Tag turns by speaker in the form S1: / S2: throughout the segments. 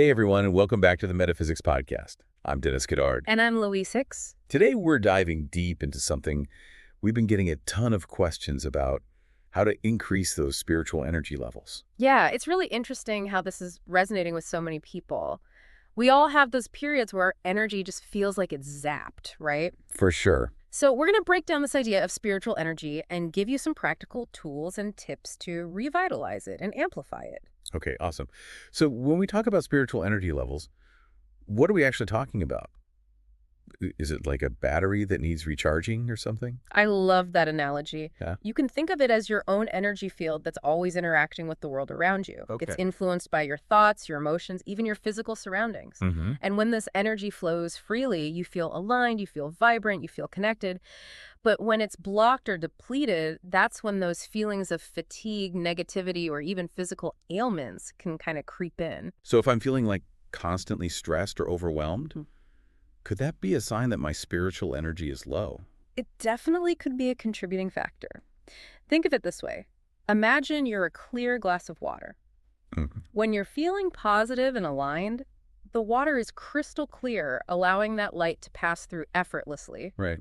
S1: Hey everyone, and welcome back to the Metaphysics Podcast. I'm Dennis Goddard.
S2: And I'm Louise Hicks.
S1: Today we're diving deep into something we've been getting a ton of questions about: how to increase those spiritual energy levels.
S2: Yeah, it's really interesting how this is resonating with so many people. We all have those periods where our energy just feels like it's zapped, right?
S1: For sure.
S2: So we're going to break down this idea of spiritual energy and give you some practical tools and tips to revitalize it and amplify it.
S1: Okay, awesome. So when we talk about spiritual energy levels, what are we actually talking about? Is it like a battery that needs recharging or something?
S2: I love that analogy.
S1: Yeah.
S2: You can think of it as your own energy field that's always interacting with the world around you.
S1: Okay.
S2: It's influenced by your thoughts, your emotions, even your physical surroundings.
S1: Mm-hmm.
S2: And when this energy flows freely, you feel aligned, you feel vibrant, you feel connected. But when it's blocked or depleted, that's when those feelings of fatigue, negativity, or even physical ailments can kind of creep in.
S1: So if I'm feeling like constantly stressed or overwhelmed, could that be a sign that my spiritual energy is low?
S2: It definitely could be a contributing factor. Think of it this way. Imagine you're a clear glass of water.
S1: Mm-hmm.
S2: When you're feeling positive and aligned, the water is crystal clear, allowing that light to pass through effortlessly.
S1: Right.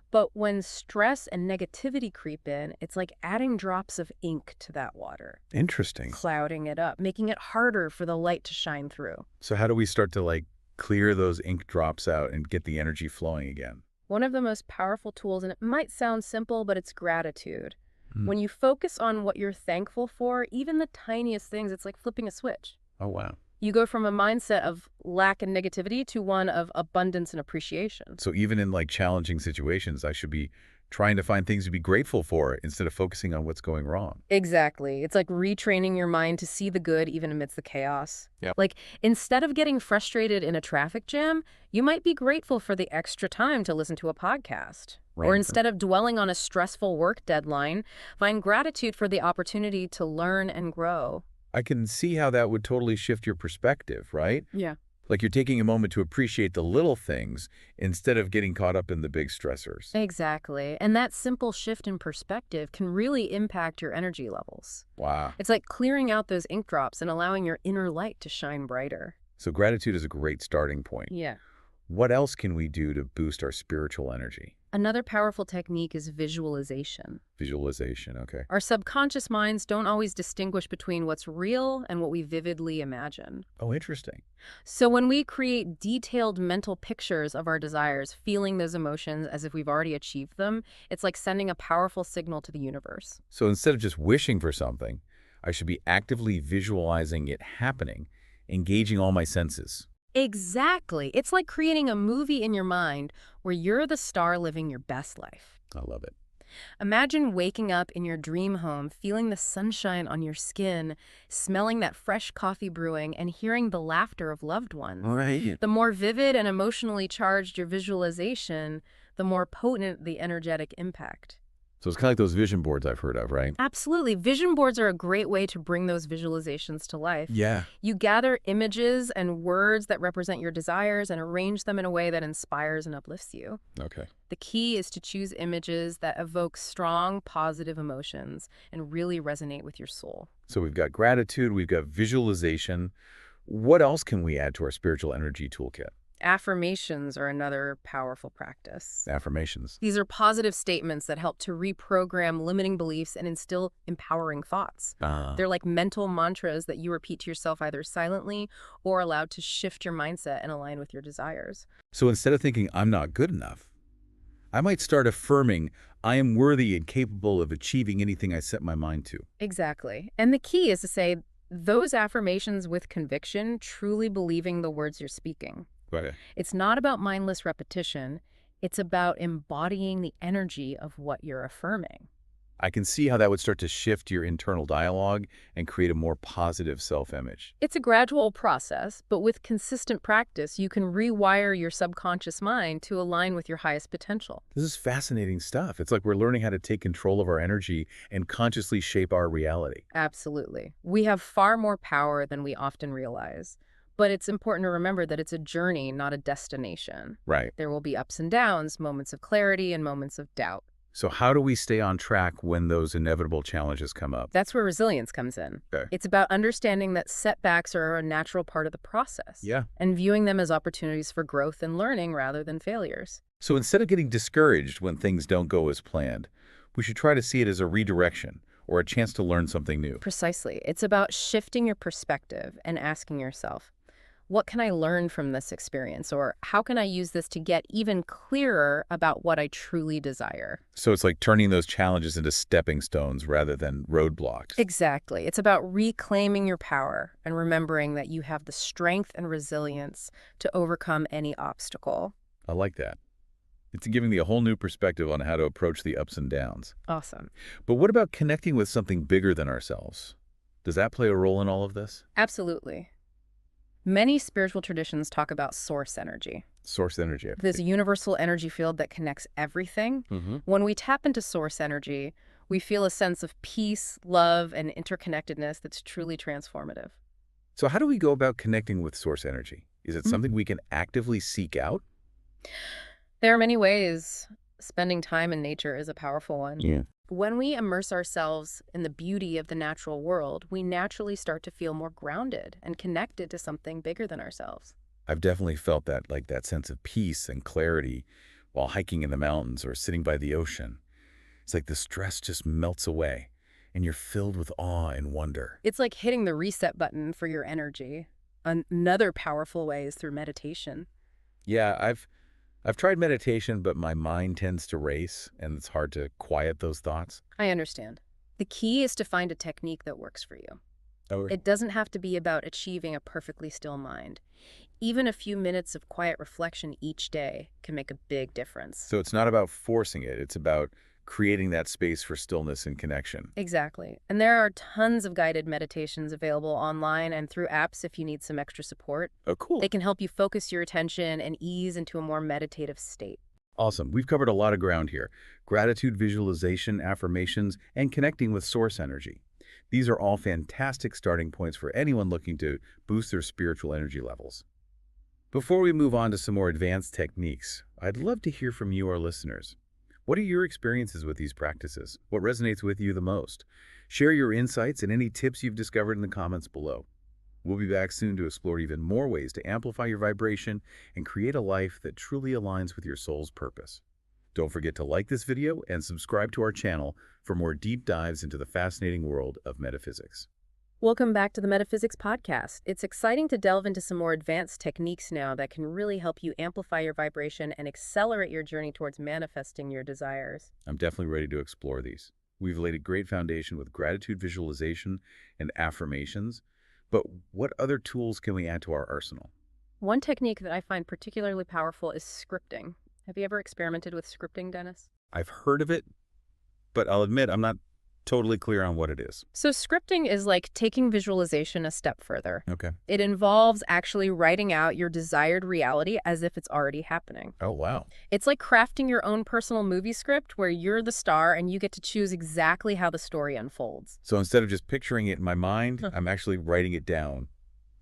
S2: But when stress and negativity creep in, it's like adding drops of ink to that water,
S1: Interesting.
S2: clouding it up, making it harder for the light to shine through.
S1: So how do we start to clear those ink drops out and get the energy flowing again?
S2: One of the most powerful tools, and it might sound simple, but it's gratitude.
S1: Mm.
S2: When you focus on what you're thankful for, even the tiniest things, it's like flipping a switch.
S1: Oh, wow.
S2: You go from a mindset of lack and negativity to one of abundance and appreciation.
S1: So even in challenging situations, I should be trying to find things to be grateful for instead of focusing on what's going wrong.
S2: Exactly. It's like retraining your mind to see the good even amidst the chaos.
S1: Yep.
S2: Like, instead of getting frustrated in a traffic jam, you might be grateful for the extra time to listen to a podcast.
S1: Right.
S2: Or instead of dwelling on a stressful work deadline, find gratitude for the opportunity to learn and grow.
S1: I can see how that would totally shift your perspective, right?
S2: Yeah.
S1: Like you're taking a moment to appreciate the little things instead of getting caught up in the big stressors.
S2: Exactly. And that simple shift in perspective can really impact your energy levels.
S1: Wow.
S2: It's like clearing out those ink drops and allowing your inner light to shine brighter.
S1: So gratitude is a great starting point.
S2: Yeah.
S1: What else can we do to boost our spiritual energy?
S2: Another powerful technique is visualization.
S1: Visualization, okay.
S2: Our subconscious minds don't always distinguish between what's real and what we vividly imagine.
S1: Oh, interesting.
S2: So when we create detailed mental pictures of our desires, feeling those emotions as if we've already achieved them, it's like sending a powerful signal to the universe.
S1: So instead of just wishing for something, I should be actively visualizing it happening, engaging all my senses.
S2: Exactly. It's like creating a movie in your mind where you're the star living your best life.
S1: I love it.
S2: Imagine waking up in your dream home, feeling the sunshine on your skin, smelling that fresh coffee brewing, and hearing the laughter of loved ones.
S1: Right.
S2: The more vivid and emotionally charged your visualization, the more potent the energetic impact.
S1: So it's kind of like those vision boards I've heard of, right?
S2: Absolutely. Vision boards are a great way to bring those visualizations to life.
S1: Yeah.
S2: You gather images and words that represent your desires and arrange them in a way that inspires and uplifts you.
S1: Okay.
S2: The key is to choose images that evoke strong, positive emotions and really resonate with your soul.
S1: So we've got gratitude, we've got visualization. What else can we add to our spiritual energy toolkit?
S2: Affirmations are another powerful practice.
S1: Affirmations.
S2: These are positive statements that help to reprogram limiting beliefs and instill empowering thoughts. They're like mental mantras that you repeat to yourself either silently or aloud to shift your mindset and align with your desires.
S1: So instead of thinking, I'm not good enough, I might start affirming, I am worthy and capable of achieving anything I set my mind to.
S2: Exactly. And the key is to say those affirmations with conviction, truly believing the words you're speaking.
S1: Right.
S2: It's not about mindless repetition. It's about embodying the energy of what you're affirming.
S1: I can see how that would start to shift your internal dialogue and create a more positive self-image.
S2: It's a gradual process, but with consistent practice, you can rewire your subconscious mind to align with your highest potential.
S1: This is fascinating stuff. It's like we're learning how to take control of our energy and consciously shape our reality.
S2: Absolutely. We have far more power than we often realize. But it's important to remember that it's a journey, not a destination.
S1: Right.
S2: There will be ups and downs, moments of clarity and moments of doubt.
S1: So how do we stay on track when those inevitable challenges come up?
S2: That's where resilience comes in.
S1: Okay.
S2: It's about understanding that setbacks are a natural part of the process.
S1: Yeah.
S2: And viewing them as opportunities for growth and learning rather than failures.
S1: So instead of getting discouraged when things don't go as planned, we should try to see it as a redirection or a chance to learn something new.
S2: Precisely. It's about shifting your perspective and asking yourself, what can I learn from this experience? Or how can I use this to get even clearer about what I truly desire?
S1: So it's like turning those challenges into stepping stones rather than roadblocks.
S2: Exactly. It's about reclaiming your power and remembering that you have the strength and resilience to overcome any obstacle.
S1: I like that. It's giving me a whole new perspective on how to approach the ups and downs.
S2: Awesome.
S1: But what about connecting with something bigger than ourselves? Does that play a role in all of this?
S2: Absolutely. Many spiritual traditions talk about source energy.
S1: Source energy.
S2: There's a universal energy field that connects everything. When we tap into source energy, we feel a sense of peace, love, and interconnectedness that's truly transformative.
S1: So how do we go about connecting with source energy? Is it something we can actively seek out?
S2: There are many ways. Spending time in nature is a powerful one.
S1: Yeah.
S2: When we immerse ourselves in the beauty of the natural world, we naturally start to feel more grounded and connected to something bigger than ourselves.
S1: I've definitely felt that, like that sense of peace and clarity while hiking in the mountains or sitting by the ocean. It's like the stress just melts away and you're filled with awe and wonder.
S2: It's like hitting the reset button for your energy. Another powerful way is through meditation.
S1: Yeah, I've tried meditation, but my mind tends to race and it's hard to quiet those thoughts.
S2: I understand. The key is to find a technique that works for you.
S1: Oh,
S2: It doesn't have to be about achieving a perfectly still mind. Even a few minutes of quiet reflection each day can make a big difference.
S1: so it's not about forcing it. It's about creating that space for stillness and connection.
S2: Exactly. And there are tons of guided meditations available online and through apps if you need some extra support.
S1: Oh, cool.
S2: They can help you focus your attention and ease into a more meditative state.
S1: Awesome. We've covered a lot of ground here. Gratitude, visualization, affirmations, and connecting with source energy. These are all fantastic starting points for anyone looking to boost their spiritual energy levels. Before we move on to some more advanced techniques, I'd love to hear from you, our listeners. What are your experiences with these practices? What resonates with you the most? Share your insights and any tips you've discovered in the comments below. We'll be back soon to explore even more ways to amplify your vibration and create a life that truly aligns with your soul's purpose. Don't forget to like this video and subscribe to our channel for more deep dives into the fascinating world of metaphysics.
S2: Welcome back to the Metaphysics Podcast. It's exciting to delve into some more advanced techniques now that can really help you amplify your vibration and accelerate your journey towards manifesting your desires.
S1: I'm definitely ready to explore these. We've laid a great foundation with gratitude visualization and affirmations, but what other tools can we add to our arsenal?
S2: One technique that I find particularly powerful is scripting. Have you ever experimented with scripting, Dennis?
S1: I've heard of it, but I'll admit I'm not totally clear on what it is.
S2: So scripting is like taking visualization a step further.
S1: Okay.
S2: It involves actually writing out your desired reality as if it's already happening.
S1: Oh, wow.
S2: It's like crafting your own personal movie script where you're the star and you get to choose exactly how the story unfolds.
S1: So instead of just picturing it in my mind, I'm actually writing it down,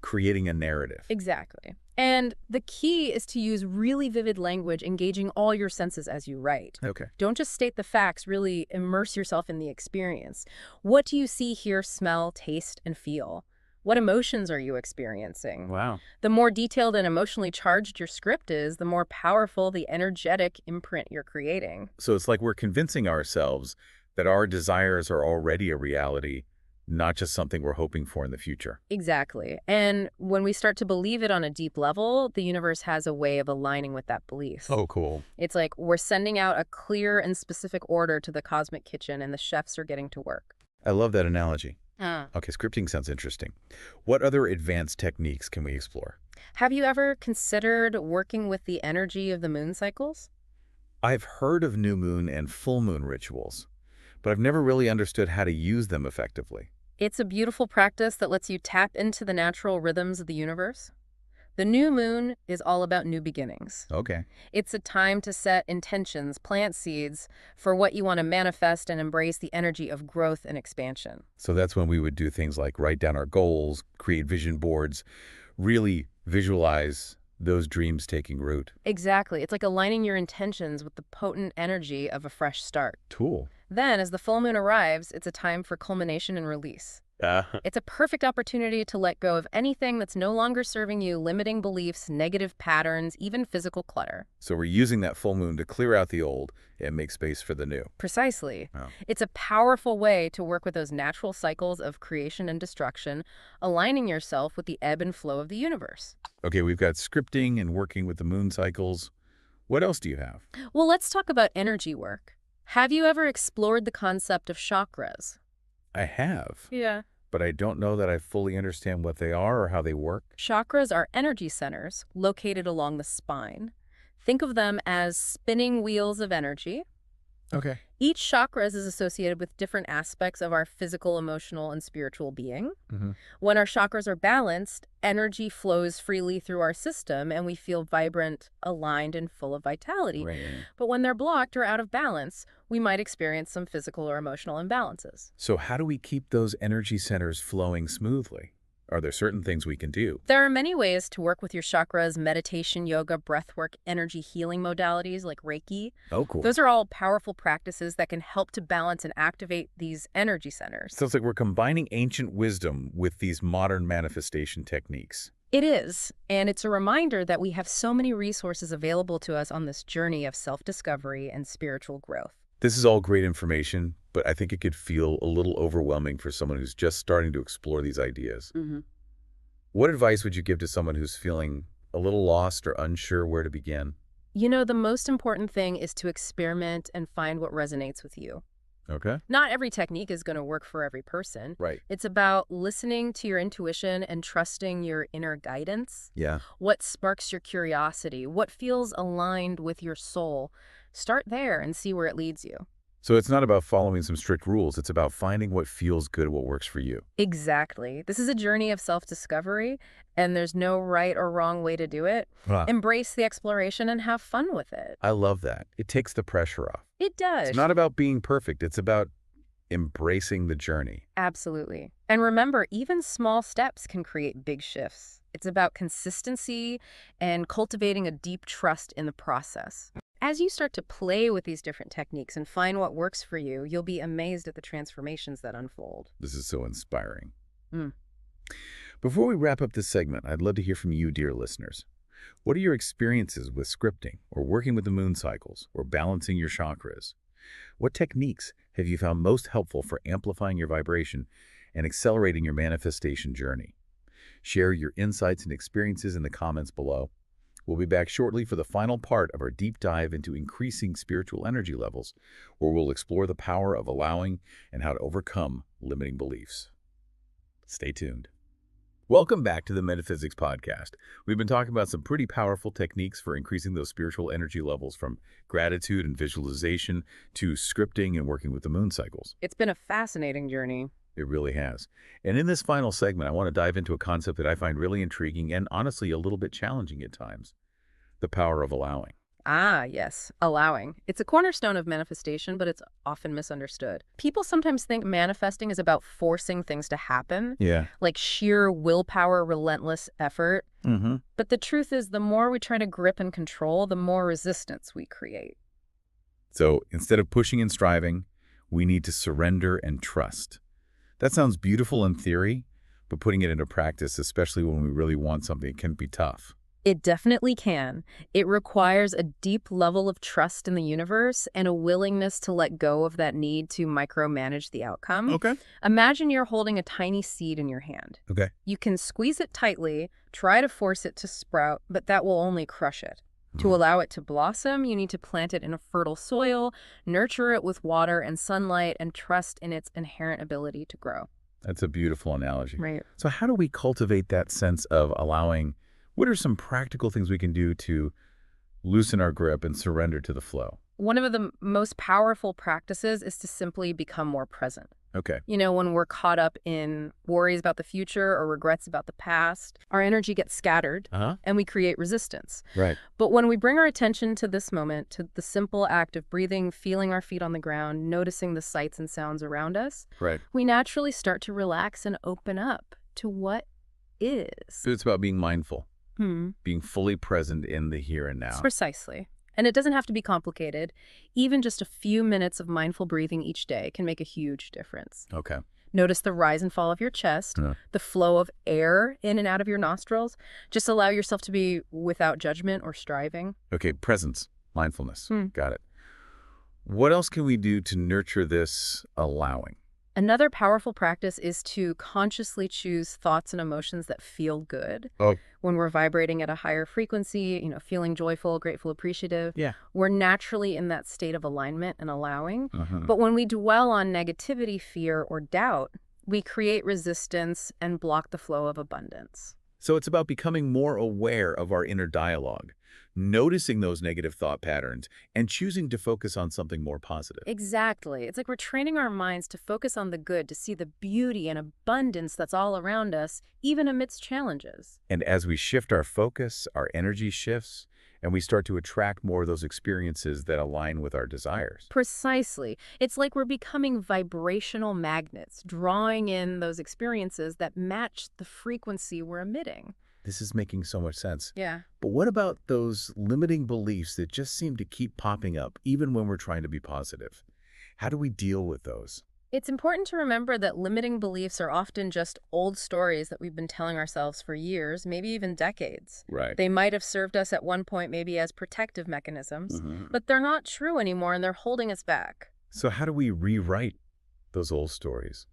S1: creating a narrative.
S2: Exactly. And the key is to use really vivid language, engaging all your senses as you write.
S1: Okay.
S2: Don't just state the facts, really immerse yourself in the experience. What do you see, hear, smell, taste, and feel? What emotions are you experiencing?
S1: Wow.
S2: The more detailed and emotionally charged your script is, the more powerful the energetic imprint you're creating.
S1: So it's like we're convincing ourselves that our desires are already a reality, not just something we're hoping for in the future.
S2: Exactly. And when we start to believe it on a deep level, the universe has a way of aligning with that belief.
S1: Oh, cool.
S2: It's like we're sending out a clear and specific order to the cosmic kitchen and the chefs are getting to work.
S1: I love that analogy.
S2: Ah.
S1: Okay, scripting sounds interesting. What other advanced techniques can we explore?
S2: Have you ever considered working with the energy of the moon cycles?
S1: I've heard of new moon and full moon rituals, but I've never really understood how to use them effectively.
S2: It's a beautiful practice that lets you tap into the natural rhythms of the universe. The new moon is all about new beginnings.
S1: Okay.
S2: It's a time to set intentions, plant seeds for what you want to manifest and embrace the energy of growth and expansion.
S1: So that's when we would do things like write down our goals, create vision boards, really visualize those dreams taking root.
S2: Exactly. It's like aligning your intentions with the potent energy of a fresh start.
S1: Cool.
S2: Then, as the full moon arrives, it's a time for culmination and release.
S1: Uh,
S2: It's a perfect opportunity to let go of anything that's no longer serving you, limiting beliefs, negative patterns, even physical clutter.
S1: so we're using that full moon to clear out the old and make space for the new.
S2: Precisely.
S1: Oh.
S2: It's a powerful way to work with those natural cycles of creation and destruction, aligning yourself with the ebb and flow of the universe.
S1: Okay, we've got scripting and working with the moon cycles. What else do you have?
S2: Well, let's talk about energy work. Have you ever explored the concept of chakras?
S1: I have,
S2: Yeah.
S1: but I don't know that I fully understand what they are or how they work.
S2: Chakras are energy centers located along the spine. Think of them as spinning wheels of energy.
S1: Okay.
S2: Each chakra is associated with different aspects of our physical, emotional, and spiritual being.
S1: Mm-hmm.
S2: When our chakras are balanced, energy flows freely through our system and we feel vibrant, aligned, and full of vitality.
S1: Right.
S2: But when they're blocked or out of balance, we might experience some physical or emotional imbalances.
S1: So how do we keep those energy centers flowing smoothly? Are there certain things we can do?
S2: There are many ways to work with your chakras: meditation, yoga, breathwork, energy healing modalities like Reiki.
S1: Oh, cool.
S2: Those are all powerful practices that can help to balance and activate these energy centers.
S1: Sounds like we're combining ancient wisdom with these modern manifestation techniques.
S2: It is, and it's a reminder that we have so many resources available to us on this journey of self-discovery and spiritual growth.
S1: This is all great information, but I think it could feel a little overwhelming for someone who's just starting to explore these ideas.
S2: Mm-hmm.
S1: What advice would you give to someone who's feeling a little lost or unsure where to begin?
S2: You know, the most important thing is to experiment and find what resonates with you.
S1: Okay.
S2: Not every technique is going to work for every person.
S1: Right.
S2: It's about listening to your intuition and trusting your inner guidance.
S1: Yeah.
S2: What sparks your curiosity? What feels aligned with your soul? Start there and see where it leads you.
S1: So it's not about following some strict rules. It's about finding what feels good, what works for you.
S2: Exactly. This is a journey of self-discovery, and there's no right or wrong way to do it.
S1: Wow.
S2: Embrace the exploration and have fun with it.
S1: I love that. It takes the pressure off.
S2: It does.
S1: It's not about being perfect. It's about embracing the journey.
S2: Absolutely. And remember, even small steps can create big shifts. It's about consistency and cultivating a deep trust in the process. As you start to play with these different techniques and find what works for you, you'll be amazed at the transformations that unfold.
S1: This is so inspiring.
S2: Mm.
S1: Before we wrap up this segment, I'd love to hear from you, dear listeners. What are your experiences with scripting or working with the moon cycles or balancing your chakras? What techniques have you found most helpful for amplifying your vibration and accelerating your manifestation journey? Share your insights and experiences in the comments below. We'll be back shortly for the final part of our deep dive into increasing spiritual energy levels, where we'll explore the power of allowing and how to overcome limiting beliefs. Stay tuned. Welcome back to the Metaphysics Podcast. We've been talking about some pretty powerful techniques for increasing those spiritual energy levels, from gratitude and visualization to scripting and working with the moon cycles.
S2: It's been a fascinating journey.
S1: It really has. And in this final segment, I want to dive into a concept that I find really intriguing and honestly a little bit challenging at times: the power of allowing.
S2: Ah, yes, allowing. It's a cornerstone of manifestation, but it's often misunderstood. People sometimes think manifesting is about forcing things to happen,
S1: Yeah.
S2: like sheer willpower, relentless effort.
S1: Mm-hmm.
S2: But the truth is, the more we try to grip and control, the more resistance we create.
S1: So instead of pushing and striving, we need to surrender and trust. That sounds beautiful in theory, but putting it into practice, especially when we really want something, can be tough.
S2: It definitely can. It requires a deep level of trust in the universe and a willingness to let go of that need to micromanage the outcome.
S1: Okay.
S2: Imagine you're holding a tiny seed in your hand.
S1: Okay.
S2: You can squeeze it tightly, try to force it to sprout, but that will only crush it. To allow it to blossom, you need to plant it in a fertile soil, nurture it with water and sunlight, and trust in its inherent ability to grow.
S1: That's a beautiful analogy.
S2: Right.
S1: So how do we cultivate that sense of allowing? What are some practical things we can do to loosen our grip and surrender to the flow?
S2: One of the most powerful practices is to simply become more present.
S1: Okay.
S2: You know, when we're caught up in worries about the future or regrets about the past, our energy gets scattered and we create resistance.
S1: Right.
S2: But when we bring our attention to this moment, to the simple act of breathing, feeling our feet on the ground, noticing the sights and sounds around us,
S1: Right.
S2: we naturally start to relax and open up to what is.
S1: So it's about being mindful.
S2: Hmm.
S1: being fully present in the here and now.
S2: Precisely. And it doesn't have to be complicated. Even just a few minutes of mindful breathing each day can make a huge difference.
S1: Okay.
S2: Notice the rise and fall of your chest,
S1: Yeah.
S2: the flow of air in and out of your nostrils. Just allow yourself to be without judgment or striving.
S1: Okay, presence, mindfulness.
S2: Hmm.
S1: Got it. What else can we do to nurture this allowing?
S2: Another powerful practice is to consciously choose thoughts and emotions that feel good.
S1: Oh,
S2: When we're vibrating at a higher frequency, feeling joyful, grateful, appreciative,
S1: yeah.
S2: we're naturally in that state of alignment and allowing.
S1: Uh-huh.
S2: But when we dwell on negativity, fear, or doubt, we create resistance and block the flow of abundance.
S1: So it's about becoming more aware of our inner dialogue, noticing those negative thought patterns, and choosing to focus on something more positive.
S2: Exactly. It's like we're training our minds to focus on the good, to see the beauty and abundance that's all around us, even amidst challenges.
S1: And as we shift our focus, our energy shifts, and we start to attract more of those experiences that align with our desires.
S2: Precisely. It's like we're becoming vibrational magnets, drawing in those experiences that match the frequency we're emitting.
S1: This is making so much sense.
S2: Yeah.
S1: But what about those limiting beliefs that just seem to keep popping up, even when we're trying to be positive? How do we deal with those?
S2: It's important to remember that limiting beliefs are often just old stories that we've been telling ourselves for years, maybe even decades.
S1: Right.
S2: They might have served us at one point maybe as protective mechanisms, but they're not true anymore and they're holding us back.
S1: So how do we rewrite those old stories?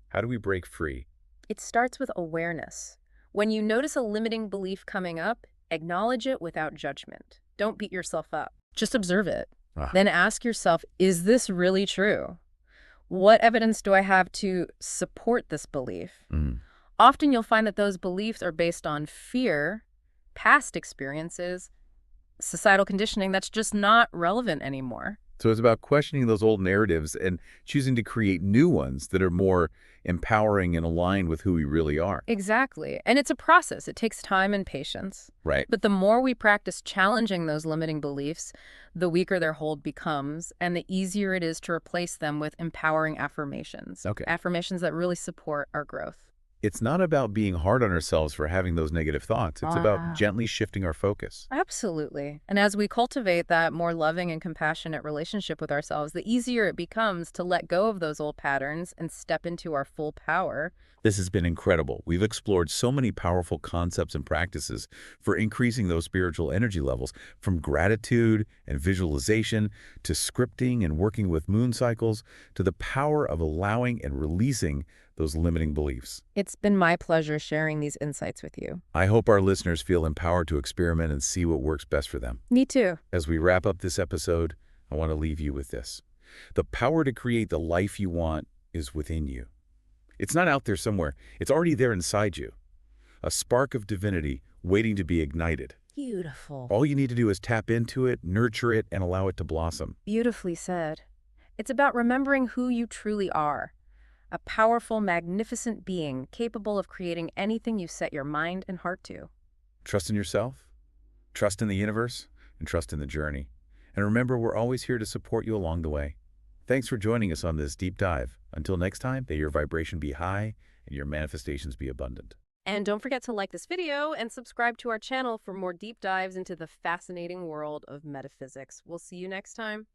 S1: How do we break free?
S2: It starts with awareness. When you notice a limiting belief coming up, acknowledge it without judgment. Don't beat yourself up. Just observe it.
S1: Ah.
S2: Then ask yourself, is this really true? What evidence do I have to support this belief?
S1: Mm.
S2: Often you'll find that those beliefs are based on fear, past experiences, societal conditioning that's just not relevant anymore.
S1: So it's about questioning those old narratives and choosing to create new ones that are more empowering and aligned with who we really are.
S2: Exactly. And it's a process. It takes time and patience.
S1: Right.
S2: But the more we practice challenging those limiting beliefs, the weaker their hold becomes, and the easier it is to replace them with empowering affirmations.
S1: Okay.
S2: Affirmations that really support our growth.
S1: It's not about being hard on ourselves for having those negative thoughts. It's about gently shifting our focus.
S2: Absolutely. And as we cultivate that more loving and compassionate relationship with ourselves, the easier it becomes to let go of those old patterns and step into our full power.
S1: This has been incredible. We've explored so many powerful concepts and practices for increasing those spiritual energy levels, from gratitude and visualization to scripting and working with moon cycles to the power of allowing and releasing those limiting beliefs.
S2: It's been my pleasure sharing these insights with you.
S1: I hope our listeners feel empowered to experiment and see what works best for them.
S2: Me too.
S1: As we wrap up this episode, I want to leave you with this. The power to create the life you want is within you. It's not out there somewhere. It's already there inside you. A spark of divinity waiting to be ignited.
S2: Beautiful.
S1: All you need to do is tap into it, nurture it, and allow it to blossom.
S2: Beautifully said. It's about remembering who you truly are. A powerful, magnificent being capable of creating anything you set your mind and heart to.
S1: Trust in yourself, trust in the universe, and trust in the journey. And remember, we're always here to support you along the way. Thanks for joining us on this deep dive. Until next time, may your vibration be high and your manifestations be abundant.
S2: And don't forget to like this video and subscribe to our channel for more deep dives into the fascinating world of metaphysics. We'll see you next time.